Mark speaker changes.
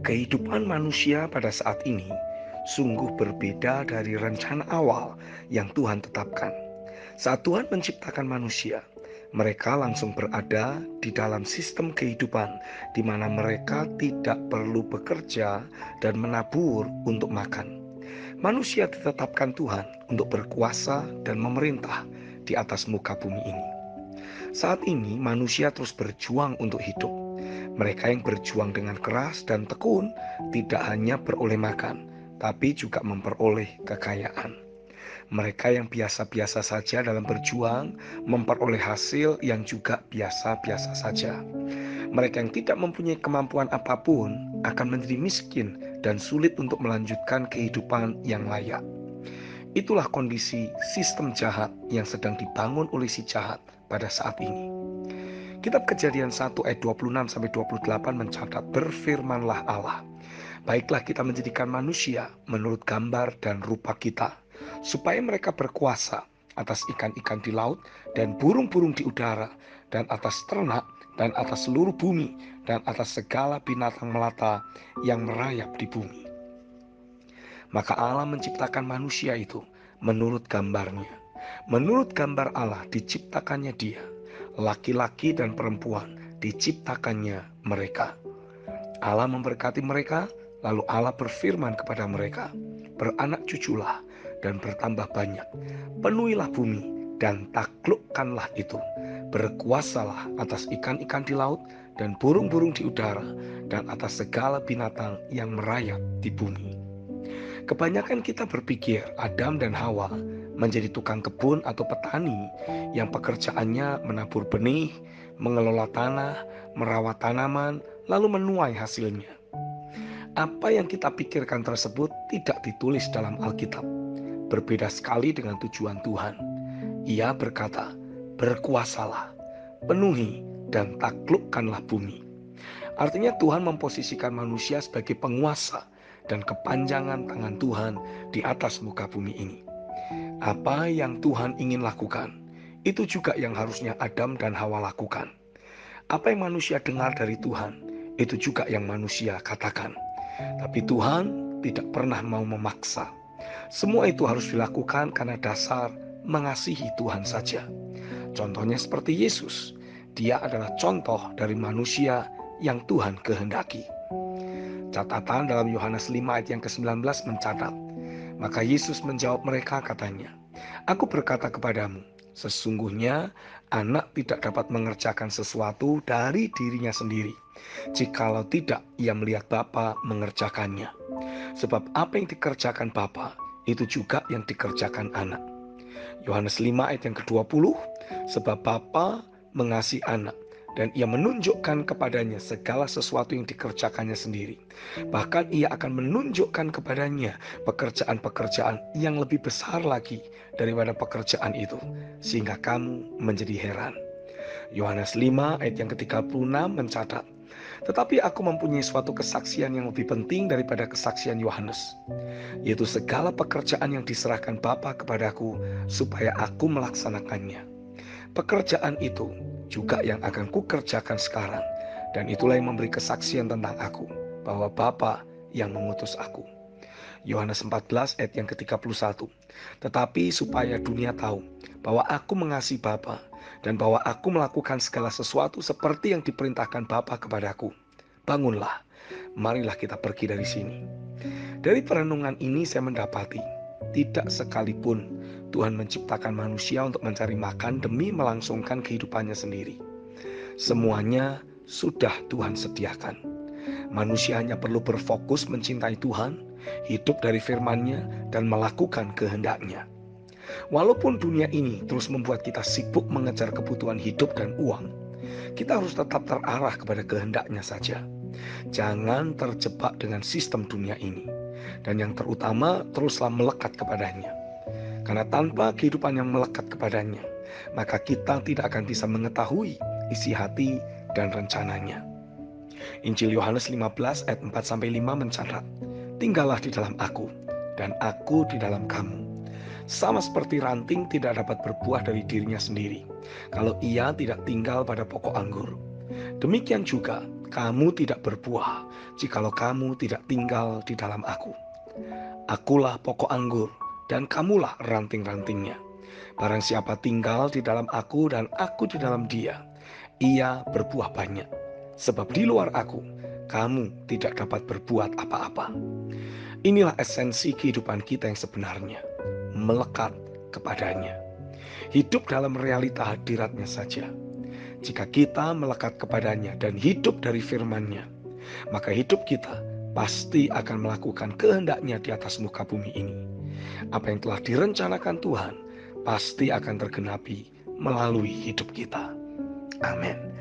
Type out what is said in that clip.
Speaker 1: Kehidupan manusia pada saat ini sungguh berbeda dari rencana awal yang Tuhan tetapkan. Saat Tuhan menciptakan manusia, mereka langsung berada di dalam sistem kehidupan di mana mereka tidak perlu bekerja dan menabur untuk makan. Manusia ditetapkan Tuhan untuk berkuasa dan memerintah di atas muka bumi ini. Saat ini manusia terus berjuang untuk hidup. Mereka yang berjuang dengan keras dan tekun tidak hanya beroleh makan, tapi juga memperoleh kekayaan. Mereka yang biasa-biasa saja dalam berjuang memperoleh hasil yang juga biasa-biasa saja. Mereka yang tidak mempunyai kemampuan apapun akan menjadi miskin dan sulit untuk melanjutkan kehidupan yang layak. Itulah kondisi sistem jahat yang sedang dibangun oleh si jahat pada saat ini. Kitab Kejadian 1 ayat 26-28 mencatat, berfirmanlah Allah, baiklah kita menjadikan manusia menurut gambar dan rupa kita, supaya mereka berkuasa atas ikan-ikan di laut dan burung-burung di udara, dan atas ternak, dan atas seluruh bumi, dan atas segala binatang melata yang merayap di bumi. Maka Allah menciptakan manusia itu menurut gambarnya. Menurut gambar Allah diciptakannya dia. Laki-laki dan perempuan diciptakannya mereka. Allah memberkati mereka, lalu Allah berfirman kepada mereka, beranak cuculah dan bertambah banyak. Penuhilah bumi dan taklukkanlah itu. Berkuasalah atas ikan-ikan di laut dan burung-burung di udara dan atas segala binatang yang merayap di bumi. Kebanyakan kita berpikir Adam dan Hawa menjadi tukang kebun atau petani yang pekerjaannya menabur benih, mengelola tanah, merawat tanaman, lalu menuai hasilnya. Apa yang kita pikirkan tersebut tidak ditulis dalam Alkitab. Berbeda sekali dengan tujuan Tuhan. Ia berkata, berkuasalah, penuhi dan taklukkanlah bumi. Artinya Tuhan memposisikan manusia sebagai penguasa dan kepanjangan tangan Tuhan di atas muka bumi ini. Apa yang Tuhan ingin lakukan, itu juga yang harusnya Adam dan Hawa lakukan. Apa yang manusia dengar dari Tuhan, itu juga yang manusia katakan. Tapi Tuhan tidak pernah mau memaksa. Semua itu harus dilakukan karena dasar mengasihi Tuhan saja. Contohnya seperti Yesus. Dia adalah contoh dari manusia yang Tuhan kehendaki. Catatan dalam Yohanes 5 ayat yang ke-19 mencatat, maka Yesus menjawab mereka katanya, aku berkata kepadamu, sesungguhnya anak tidak dapat mengerjakan sesuatu dari dirinya sendiri, jikalau tidak ia melihat Bapa mengerjakannya. Sebab apa yang dikerjakan Bapa, itu juga yang dikerjakan anak. Yohanes 5 ayat yang ke-20, sebab Bapa mengasihi anak, dan ia menunjukkan kepadanya segala sesuatu yang dikerjakannya sendiri. Bahkan ia akan menunjukkan kepadanya pekerjaan-pekerjaan yang lebih besar lagi daripada pekerjaan itu, sehingga kamu menjadi heran. Yohanes 5 ayat yang ke-36 mencatat, tetapi aku mempunyai suatu kesaksian yang lebih penting daripada kesaksian Yohanes, yaitu segala pekerjaan yang diserahkan Bapa kepadaku supaya aku melaksanakannya. Pekerjaan itu juga yang akan kukerjakan sekarang, dan itulah yang memberi kesaksian tentang aku, bahwa Bapa yang mengutus aku. Yohanes 14 ayat yang ke-31. Tetapi supaya dunia tahu bahwa aku mengasihi Bapa, dan bahwa aku melakukan segala sesuatu seperti yang diperintahkan Bapa kepadaku. Bangunlah, marilah kita pergi dari sini. Dari perenungan ini saya mendapati, tidak sekalipun Tuhan menciptakan manusia untuk mencari makan demi melangsungkan kehidupannya sendiri. Semuanya sudah Tuhan sediakan. Manusia hanya perlu berfokus mencintai Tuhan, hidup dari firman-Nya, dan melakukan kehendak-Nya. Walaupun dunia ini terus membuat kita sibuk mengejar kebutuhan hidup dan uang, kita harus tetap terarah kepada kehendak-Nya saja. Jangan terjebak dengan sistem dunia ini. Dan yang terutama, teruslah melekat kepadanya. Karena tanpa kehidupan yang melekat kepadanya, maka kita tidak akan bisa mengetahui isi hati dan rencananya. Injil Yohanes 15 ayat 4-5 mencatat, tinggallah di dalam aku, dan aku di dalam kamu. Sama seperti ranting tidak dapat berbuah dari dirinya sendiri, kalau ia tidak tinggal pada pokok anggur. Demikian juga, kamu tidak berbuah jikalau kamu tidak tinggal di dalam aku. Akulah pokok anggur, dan kamulah ranting-rantingnya. Barang siapa tinggal di dalam aku dan aku di dalam dia, ia berbuah banyak. Sebab di luar aku, kamu tidak dapat berbuat apa-apa. Inilah esensi kehidupan kita yang sebenarnya, melekat kepadanya. Hidup dalam realita hadiratnya saja. Jika kita melekat kepadanya dan hidup dari firman-Nya, maka hidup kita pasti akan melakukan kehendaknya di atas muka bumi ini. Apa yang telah direncanakan Tuhan pasti akan tergenapi melalui hidup kita. Amin.